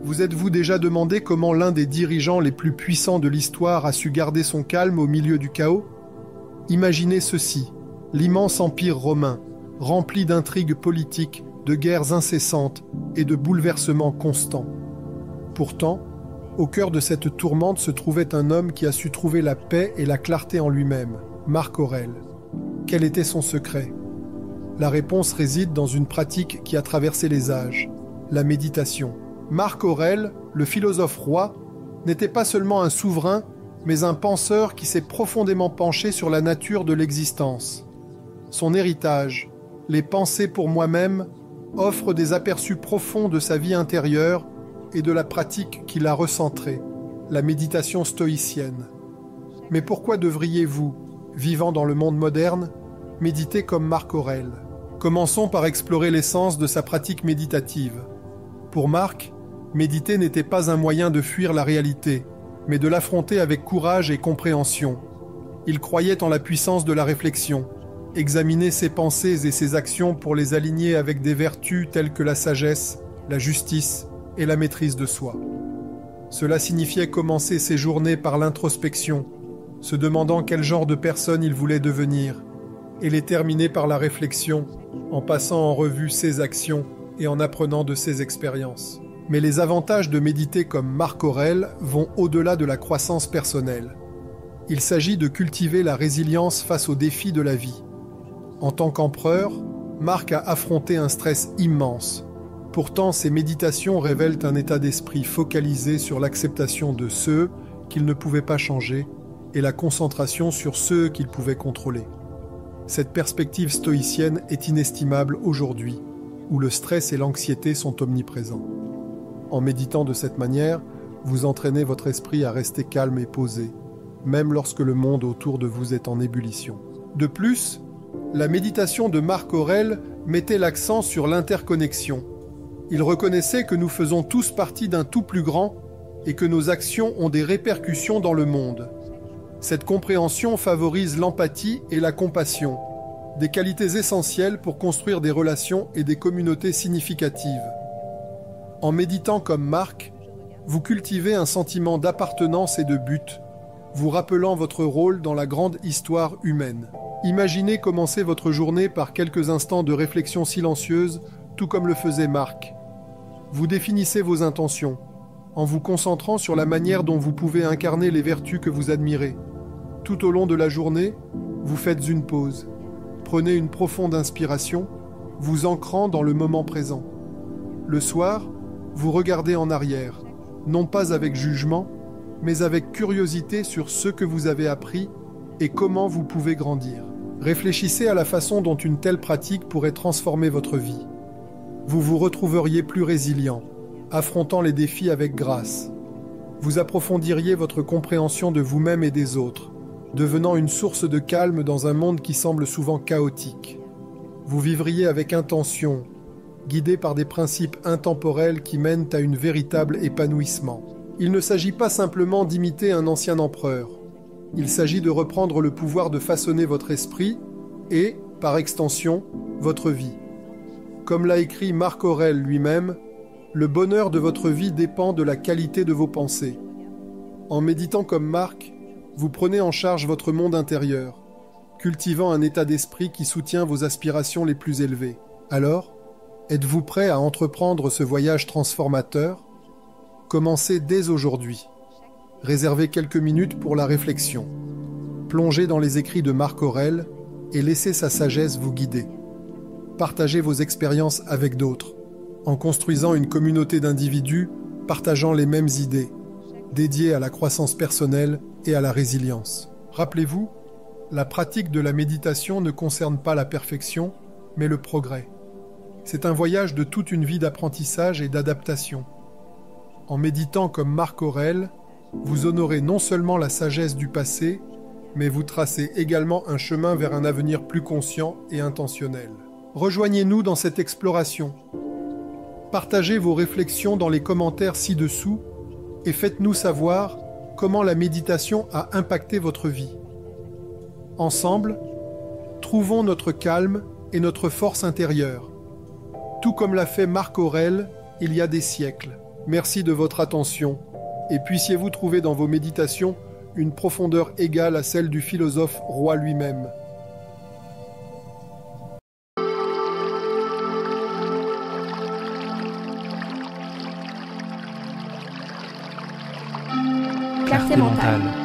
Vous êtes-vous déjà demandé comment l'un des dirigeants les plus puissants de l'histoire a su garder son calme au milieu du chaos? Imaginez ceci, l'immense empire romain, rempli d'intrigues politiques, de guerres incessantes et de bouleversements constants. Pourtant, au cœur de cette tourmente se trouvait un homme qui a su trouver la paix et la clarté en lui-même, Marc Aurèle. Quel était son secret? La réponse réside dans une pratique qui a traversé les âges, la méditation. Marc Aurèle, le philosophe roi, n'était pas seulement un souverain, mais un penseur qui s'est profondément penché sur la nature de l'existence. Son héritage, les pensées pour moi-même, offrent des aperçus profonds de sa vie intérieure et de la pratique qui l'a recentrée, la méditation stoïcienne. Mais pourquoi devriez-vous, vivant dans le monde moderne, méditer comme Marc Aurèle? Commençons par explorer l'essence de sa pratique méditative. Pour Marc, méditer n'était pas un moyen de fuir la réalité, mais de l'affronter avec courage et compréhension. Il croyait en la puissance de la réflexion, examiner ses pensées et ses actions pour les aligner avec des vertus telles que la sagesse, la justice et la maîtrise de soi. Cela signifiait commencer ses journées par l'introspection, se demandant quel genre de personne il voulait devenir, et les terminer par la réflexion, en passant en revue ses actions et en apprenant de ses expériences. Mais les avantages de méditer comme Marc Aurèle vont au-delà de la croissance personnelle. Il s'agit de cultiver la résilience face aux défis de la vie. En tant qu'empereur, Marc a affronté un stress immense. Pourtant, ses méditations révèlent un état d'esprit focalisé sur l'acceptation de ceux qu'il ne pouvait pas changer et la concentration sur ceux qu'il pouvait contrôler. Cette perspective stoïcienne est inestimable aujourd'hui, où le stress et l'anxiété sont omniprésents. En méditant de cette manière, vous entraînez votre esprit à rester calme et posé, même lorsque le monde autour de vous est en ébullition. De plus, la méditation de Marc Aurèle mettait l'accent sur l'interconnexion. Il reconnaissait que nous faisons tous partie d'un tout plus grand et que nos actions ont des répercussions dans le monde. Cette compréhension favorise l'empathie et la compassion, des qualités essentielles pour construire des relations et des communautés significatives. En méditant comme Marc, vous cultivez un sentiment d'appartenance et de but, vous rappelant votre rôle dans la grande histoire humaine. Imaginez commencer votre journée par quelques instants de réflexion silencieuse, tout comme le faisait Marc. Vous définissez vos intentions, en vous concentrant sur la manière dont vous pouvez incarner les vertus que vous admirez. Tout au long de la journée, vous faites une pause. Prenez une profonde inspiration, vous ancrant dans le moment présent. Le soir, vous regardez en arrière, non pas avec jugement, mais avec curiosité sur ce que vous avez appris et comment vous pouvez grandir. Réfléchissez à la façon dont une telle pratique pourrait transformer votre vie. Vous vous retrouveriez plus résilient, affrontant les défis avec grâce. Vous approfondiriez votre compréhension de vous-même et des autres, devenant une source de calme dans un monde qui semble souvent chaotique. Vous vivriez avec intention, guidé par des principes intemporels qui mènent à un véritable épanouissement. Il ne s'agit pas simplement d'imiter un ancien empereur. Il s'agit de reprendre le pouvoir de façonner votre esprit et, par extension, votre vie. Comme l'a écrit Marc Aurèle lui-même, le bonheur de votre vie dépend de la qualité de vos pensées. En méditant comme Marc, vous prenez en charge votre monde intérieur, cultivant un état d'esprit qui soutient vos aspirations les plus élevées. Alors, êtes-vous prêt à entreprendre ce voyage transformateur? Commencez dès aujourd'hui. Réservez quelques minutes pour la réflexion. Plongez dans les écrits de Marc Aurèle et laissez sa sagesse vous guider. Partagez vos expériences avec d'autres, en construisant une communauté d'individus partageant les mêmes idées, dédiées à la croissance personnelle et à la résilience. Rappelez-vous, la pratique de la méditation ne concerne pas la perfection, mais le progrès. C'est un voyage de toute une vie d'apprentissage et d'adaptation. En méditant comme Marc Aurèle, vous honorez non seulement la sagesse du passé, mais vous tracez également un chemin vers un avenir plus conscient et intentionnel. Rejoignez-nous dans cette exploration. Partagez vos réflexions dans les commentaires ci-dessous et faites-nous savoir comment la méditation a impacté votre vie. Ensemble, trouvons notre calme et notre force intérieure, tout comme l'a fait Marc Aurèle il y a des siècles. Merci de votre attention, et puissiez-vous trouver dans vos méditations une profondeur égale à celle du philosophe roi lui-même. Clarté mentale.